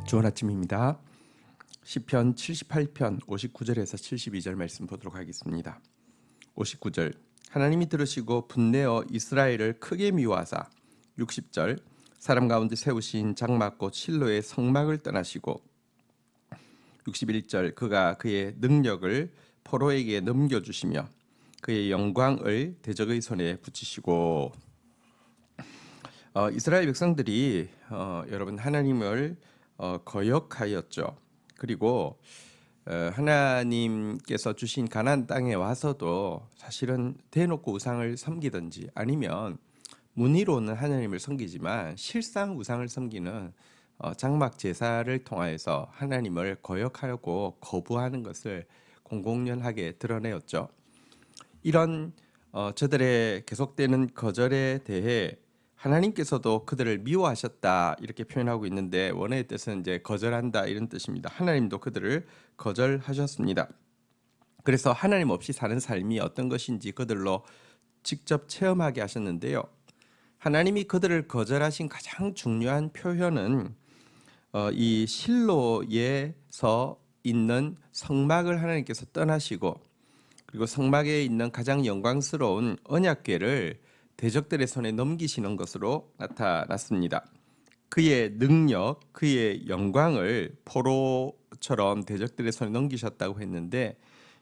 좋은 아침입니다. 시편 78편 59절에서 72절 말씀 보도록 하겠습니다. 59절 하나님이 들으시고 분내어 이스라엘을 크게 미워하사 60절 사람 가운데 세우신 장막꽃 실로의 성막을 떠나시고 61절 그가 그의 능력을 포로에게 넘겨주시며 그의 영광을 대적의 손에 붙이시고 이스라엘 백성들이 여러분 하나님을 거역하였죠. 그리고 하나님께서 주신 가나안 땅에 와서도 사실은 대놓고 우상을 섬기든지 아니면 문의로는 하나님을 섬기지만 실상 우상을 섬기는 장막 제사를 통하여서 하나님을 거역하고 거부하는 것을 공공연하게 드러내었죠. 이런 저들의 계속되는 거절에 대해 하나님께서도 그들을 미워하셨다 이렇게 표현하고 있는데 원어의 뜻은 이제 거절한다 이런 뜻입니다. 하나님도 그들을 거절하셨습니다. 그래서 하나님 없이 사는 삶이 어떤 것인지 그들로 직접 체험하게 하셨는데요. 하나님이 그들을 거절하신 가장 중요한 표현은 이 실로에서 있는 성막을 하나님께서 떠나시고 그리고 성막에 있는 가장 영광스러운 언약궤를 대적들의 손에 넘기시는 것으로 나타났습니다. 그의 능력, 그의 영광을 포로처럼 대적들의 손에 넘기셨다고 했는데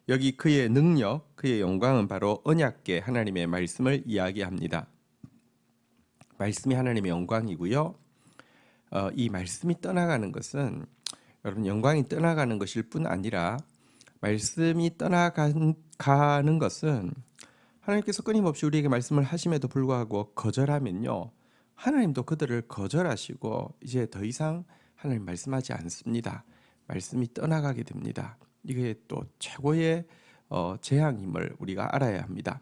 여기 그의 능력, 그의 영광은 바로 언약궤 하나님의 말씀을 이야기합니다. 말씀이 하나님의 영광이고요. 이 말씀이 떠나가는 것은 여러분 영광이 떠나가는 것일 뿐 아니라 말씀이 떠나가는 것은 하나님께서 끊임없이 우리에게 말씀을 하심에도 불구하고 거절하면요 하나님도 그들을 거절하시고 이제 더 이상 하나님 말씀하지 않습니다. 말씀이 떠나가게 됩니다. 이게 또 최고의 재앙임을 우리가 알아야 합니다.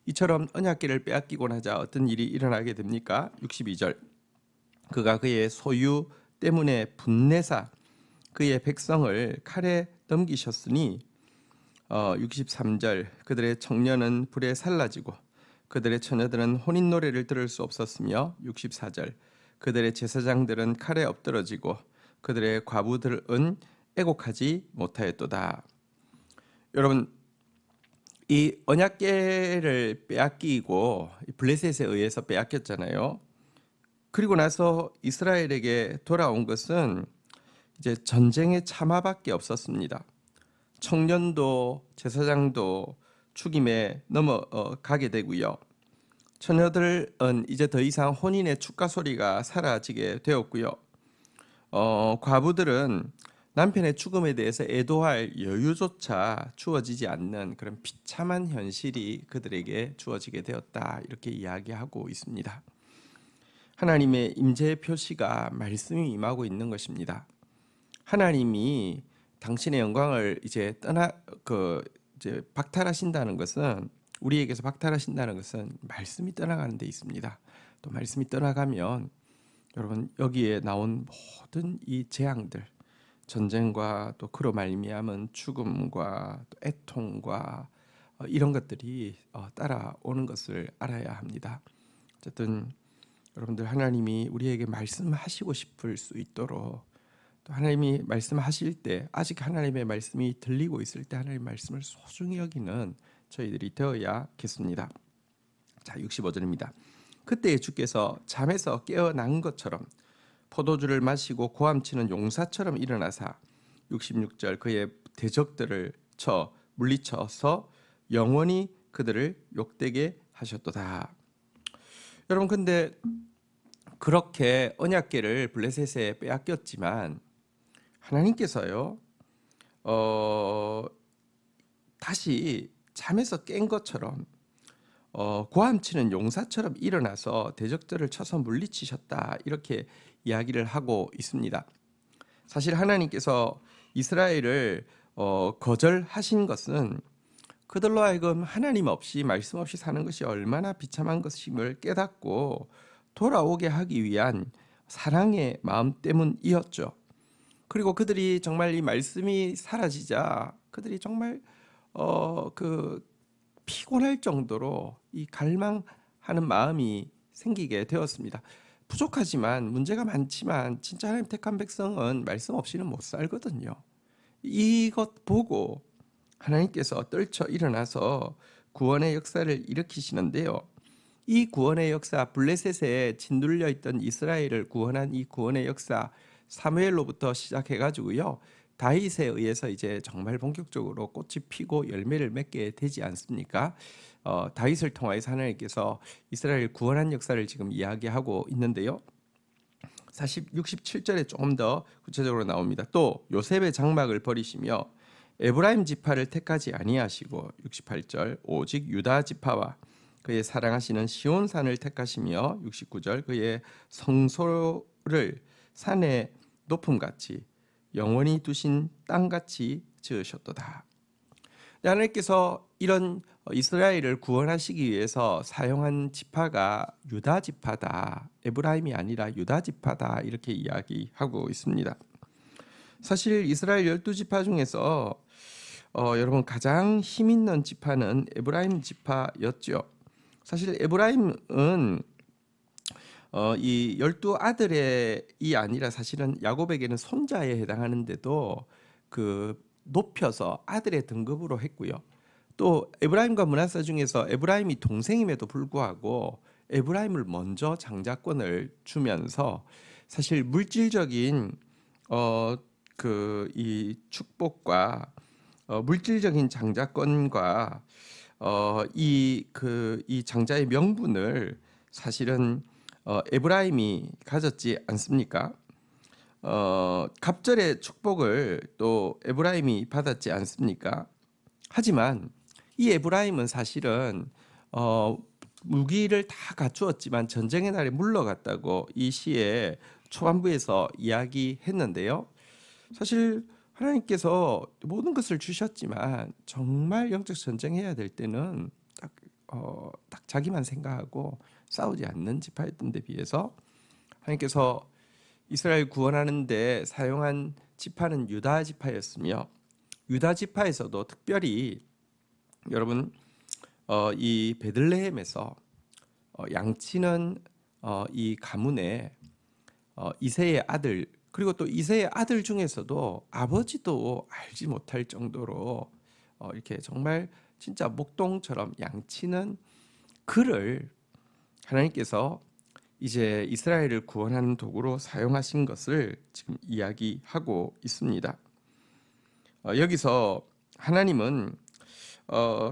이처럼 언약궤를 빼앗기고 나자 어떤 일이 일어나게 됩니까? 62절 그가 그의 소유 때문에 분내사 그의 백성을 칼에 넘기셨으니 63절 그들의 청년은 불에 살라지고 그들의 처녀들은 혼인 노래를 들을 수 없었으며 64절 그들의 제사장들은 칼에 엎드러지고 그들의 과부들은 애곡하지 못하였도다. 여러분 이 언약궤를 빼앗기고 블레셋에 의해서 빼앗겼잖아요. 그리고 나서 이스라엘에게 돌아온 것은 이제 전쟁의 참화밖에 없었습니다. 청년도 제사장도 죽임에 넘어가게 되고요. 처녀들은 이제 더 이상 혼인의 축가 소리가 사라지게 되었고요. 과부들은 남편의 죽음에 대해서 애도할 여유조차 주어지지 않는 그런 비참한 현실이 그들에게 주어지게 되었다 이렇게 이야기하고 있습니다. 하나님의 임재의 표시가 말씀이 임하고 있는 것입니다. 하나님이 당신의 영광을 이제 박탈하신다는 것은 우리에게서 박탈하신다는 것은 말씀이 떠나가는 데 있습니다. 또 말씀이 떠나가면 여러분 여기에 나온 모든 이 재앙들 전쟁과 또 그로 말미암은 죽음과 또 애통과 이런 것들이 따라오는 것을 알아야 합니다. 어쨌든 여러분들 하나님이 우리에게 말씀하시고 싶을 수 있도록 또 하나님이 말씀하실 때 아직 하나님의 말씀이 들리고 있을 때 하나님의 말씀을 소중히 여기는 저희들이 되어야겠습니다. 자 65절입니다. 그때에 주께서 잠에서 깨어난 것처럼 포도주를 마시고 고함치는 용사처럼 일어나사 66절 그의 대적들을 물리쳐서 영원히 그들을 욕되게 하셨도다. 여러분 근데 그렇게 언약궤를 블레셋에 빼앗겼지만 하나님께서요 다시 잠에서 깬 것처럼 고함치는 용사처럼 일어나서 대적들을 쳐서 물리치셨다 이렇게 이야기를 하고 있습니다. 사실 하나님께서 이스라엘을 거절하신 것은 그들로 하여금 하나님 없이 말씀 없이 사는 것이 얼마나 비참한 것임을 깨닫고 돌아오게 하기 위한 사랑의 마음 때문이었죠. 그리고 그들이 정말 이 말씀이 사라지자 그들이 정말 피곤할 정도로 이 갈망하는 마음이 생기게 되었습니다. 부족하지만 문제가 많지만 진짜 하나님 택한 백성은 말씀 없이는 못 살거든요. 이것 보고 하나님께서 떨쳐 일어나서 구원의 역사를 일으키시는데요. 이 구원의 역사, 블레셋에 짓눌려 있던 이스라엘을 구원한 이 구원의 역사, 사무엘로부터 시작해 가지고요. 다윗에 의해서 이제 정말 본격적으로 꽃이 피고 열매를 맺게 되지 않습니까? 다윗을 통하여서 하나님께서 이스라엘 구원한 역사를 지금 이야기하고 있는데요. 67절에 조금 더 구체적으로 나옵니다. 또 요셉의 장막을 버리시며 에브라임 지파를 택하지 아니하시고 68절 오직 유다 지파와 그의 사랑하시는 시온산을 택하시며 69절 그의 성소를 산의 높음같이 영원히 두신 땅같이 지으셨도다. 하나님께서 이런 이스라엘을 구원하시기 위해서 사용한 지파가 유다 지파다. 에브라임이 아니라 유다 지파다. 이렇게 이야기하고 있습니다. 사실 이스라엘 12지파 중에서 여러분 가장 힘 있는 지파는 에브라임 지파였죠. 사실 에브라임은 이 12아들이 아니라 사실은 야곱에게는 손자에 해당하는데도 그 높여서 아들의 등급으로 했고요. 또 에브라임과 므낫세 중에서 에브라임이 동생임에도 불구하고 에브라임을 먼저 장자권을 주면서 사실 물질적인 그 이 축복과 물질적인 장자권과 이 장자의 명분을 사실은 에브라임이 가졌지 않습니까? 갑절의 축복을 또 에브라임이 받았지 않습니까? 하지만 이 에브라임은 사실은 무기를 다 갖추었지만 전쟁의 날에 물러갔다고 이 시의 초반부에서 이야기했는데요. 사실 하나님께서 모든 것을 주셨지만 정말 영적 전쟁해야 될 때는 딱 자기만 생각하고 싸우지 않는 지파였던 데 비해서 하나님께서 이스라엘 구원하는 데 사용한 지파는 유다 지파였으며 유다 지파에서도 특별히 여러분 이 베들레헴에서 양치는 이 가문의 이새의 아들 그리고 또 이새의 아들 중에서도 아버지도 알지 못할 정도로 이렇게 정말 진짜 목동처럼 양치는 그를 하나님께서 이제 이스라엘을 구원하는 도구로 사용하신 것을 지금 이야기하고 있습니다. 여기서 하나님은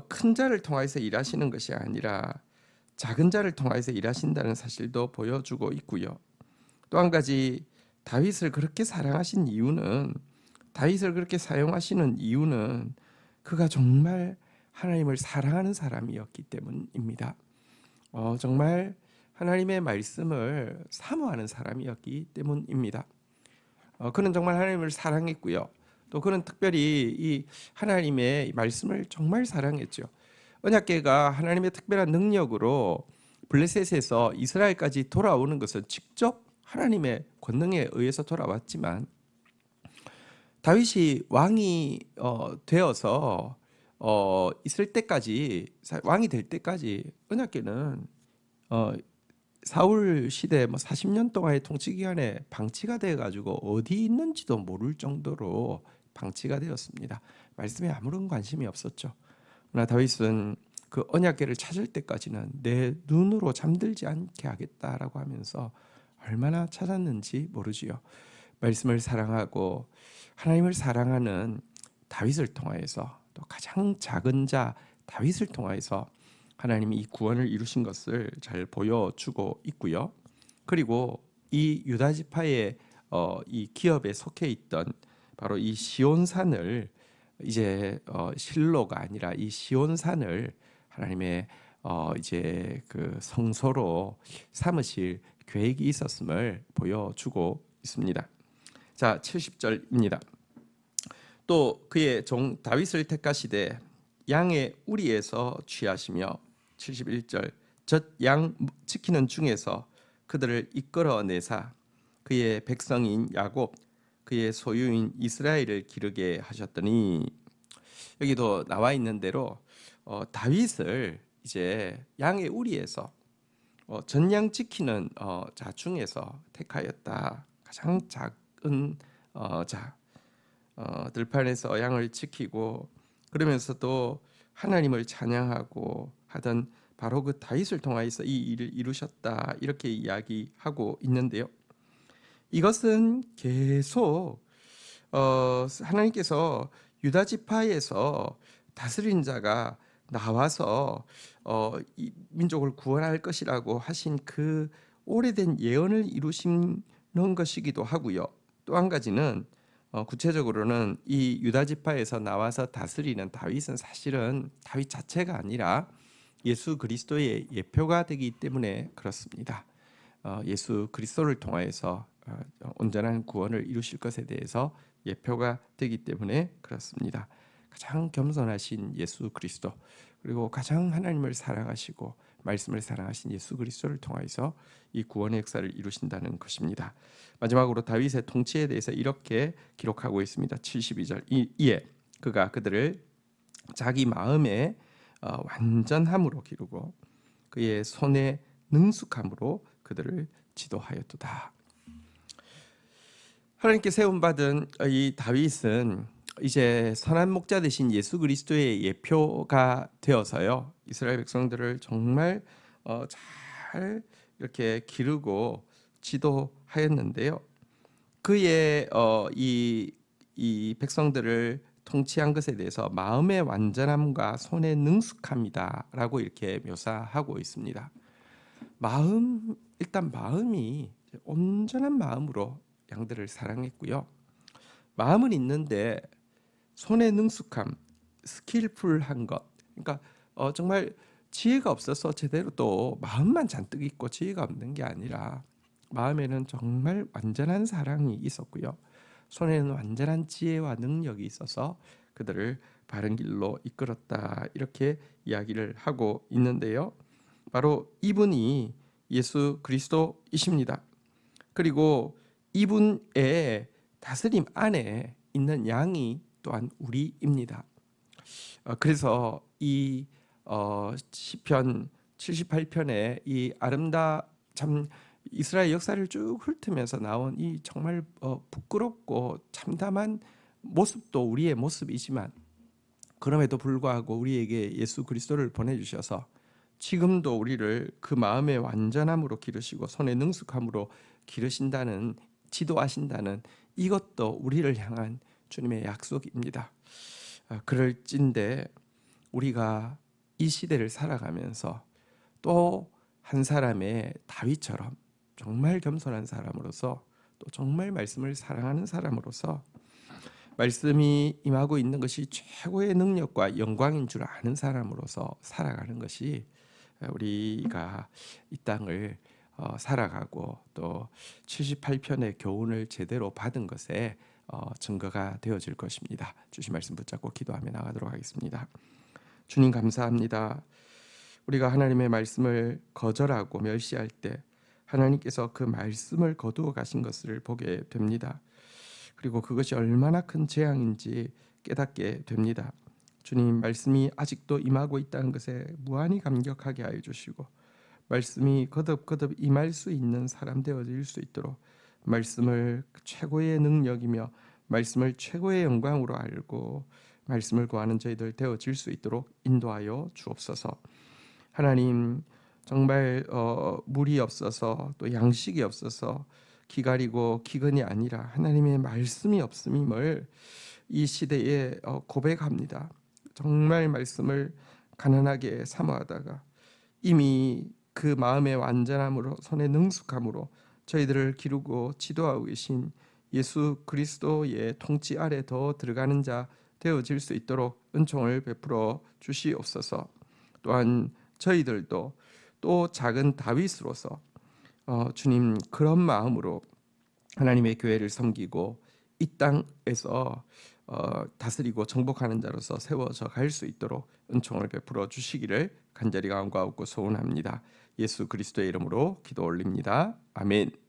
큰 자를 통해서 일하시는 것이 아니라 작은 자를 통해서 일하신다는 사실도 보여주고 있고요. 또 한 가지 다윗을 그렇게 사랑하신 이유는 다윗을 그렇게 사용하시는 이유는 그가 정말 하나님을 사랑하는 사람이었기 때문입니다. 정말 하나님의 말씀을 사모하는 사람이었기 때문입니다. 그는 정말 하나님을 사랑했고요. 또 그는 특별히 이 하나님의 말씀을 정말 사랑했죠. 언약궤가 하나님의 특별한 능력으로 블레셋에서 이스라엘까지 돌아오는 것은 직접 하나님의 권능에 의해서 돌아왔지만 다윗이 왕이 되어서 있을 때까지 왕이 될 때까지 언약궤는 사울 시대 40년 동안의 통치 기간에 방치가 돼 가지고 어디 있는지도 모를 정도로 방치가 되었습니다. 말씀에 아무런 관심이 없었죠. 그러나 다윗은 그 언약궤를 찾을 때까지는 내 눈으로 잠들지 않게 하겠다라고 하면서 얼마나 찾았는지 모르지요. 말씀을 사랑하고 하나님을 사랑하는 다윗을 통하여서 또 가장 작은 자 다윗을 통하여서 하나님이 이 구원을 이루신 것을 잘 보여주고 있고요. 그리고 이 유다 지파의 이 기업에 속해 있던 바로 이 시온산을 이제 실로가 아니라 이 시온산을 하나님의 이제 그 성소로 삼으실 계획이 있었음을 보여주고 있습니다. 자, 70절입니다. 또 그의 종 다윗을 택하시되 양의 우리에서 취하시며 71절 젖 양 지키는 중에서 그들을 이끌어내사 그의 백성인 야곱 그의 소유인 이스라엘을 기르게 하셨더니 여기도 나와 있는 대로 다윗을 이제 양의 우리에서 전량 지키는 자 중에서 택하였다. 가장 작은 자 들판에서 양을 지키고 그러면서도 하나님을 찬양하고 하던 바로 그 다윗을 통하여서 이 일을 이루셨다. 이렇게 이야기하고 있는데요. 이것은 계속 하나님께서 유다 지파에서 다스린 자가 나와서 이 민족을 구원할 것이라고 하신 그 오래된 예언을 이루시는 것이기도 하고요. 또 한 가지는 구체적으로는 이 유다 지파에서 나와서 다스리는 다윗은 사실은 다윗 자체가 아니라 예수 그리스도의 예표가 되기 때문에 그렇습니다. 예수 그리스도를 통하여서 온전한 구원을 이루실 것에 대해서 예표가 되기 때문에 그렇습니다. 가장 겸손하신 예수 그리스도, 그리고 가장 하나님을 사랑하시고 말씀을 사랑하신 예수 그리스도를 통하여서 이 구원의 역사를 이루신다는 것입니다. 마지막으로 다윗의 통치에 대해서 이렇게 기록하고 있습니다. 72절 이에 그가 그들을 자기 마음의 완전함으로 기르고 그의 손의 능숙함으로 그들을 지도하였도다. 하나님께 세움받은 이 다윗은 이제 선한 목자 되신 예수 그리스도의 예표가 되어서요, 이스라엘 백성들을 정말 잘 이렇게 기르고 지도하였는데요. 그의 이 백성들을 통치한 것에 대해서 마음의 완전함과 손의 능숙함이다라고 이렇게 묘사하고 있습니다. 일단 마음이 온전한 마음으로 양들을 사랑했고요. 마음은 있는데 손의 능숙함, 스킬풀한 것, 그러니까 정말 지혜가 없어서 제대로 또 마음만 잔뜩 있고 지혜가 없는 게 아니라 마음에는 정말 완전한 사랑이 있었고요. 손에는 완전한 지혜와 능력이 있어서 그들을 바른 길로 이끌었다. 이렇게 이야기를 하고 있는데요. 바로 이분이 예수 그리스도이십니다. 그리고 이분의 다스림 안에 있는 양이 또한 우리입니다. 그래서 이 시편 78편에 이 참 이스라엘 역사를 쭉 훑으면서 나온 이 정말 부끄럽고 참담한 모습도 우리의 모습이지만, 그럼에도 불구하고 우리에게 예수 그리스도를 보내주셔서 지금도 우리를 그 마음의 완전함으로 기르시고 손의 능숙함으로 기르신다는, 지도하신다는 이것도 우리를 향한 주님의 약속입니다. 그럴진데 우리가 이 시대를 살아가면서 또 한 사람의 다윗처럼 정말 겸손한 사람으로서, 또 정말 말씀을 사랑하는 사람으로서, 말씀이 임하고 있는 것이 최고의 능력과 영광인 줄 아는 사람으로서 살아가는 것이 우리가 이 땅을 살아가고 또 78편의 교훈을 제대로 받은 것에 증거가 되어질 것입니다. 주신 말씀 붙잡고 기도하며 나가도록 하겠습니다. 주님 감사합니다. 우리가 하나님의 말씀을 거절하고 멸시할 때 하나님께서 그 말씀을 거두어 가신 것을 보게 됩니다. 그리고 그것이 얼마나 큰 재앙인지 깨닫게 됩니다. 주님, 말씀이 아직도 임하고 있다는 것에 무한히 감격하게 하여 주시고, 말씀이 거듭거듭 임할 수 있는 사람 되어질 수 있도록 말씀을 최고의 능력이며 말씀을 최고의 영광으로 알고 말씀을 구하는 저희들 되어질 수 있도록 인도하여 주옵소서. 하나님, 정말 물이 없어서 또 양식이 없어서 기다리고 기근이 아니라 하나님의 말씀이 없음을 이 시대에 고백합니다. 정말 말씀을 가난하게 사모하다가 이미 그 마음의 완전함으로 손의 능숙함으로 저희들을 기르고 지도하고 계신 예수 그리스도의 통치 아래 더 들어가는 자 되어질 수 있도록 은총을 베풀어 주시옵소서. 또한 저희들도 또 작은 다윗으로서 주님, 그런 마음으로 하나님의 교회를 섬기고 이 땅에서 다스리고 정복하는 자로서 세워져 갈 수 있도록 은총을 베풀어 주시기를 간절히 간구하고 소원합니다. 예수 그리스도의 이름으로 기도 올립니다. 아멘.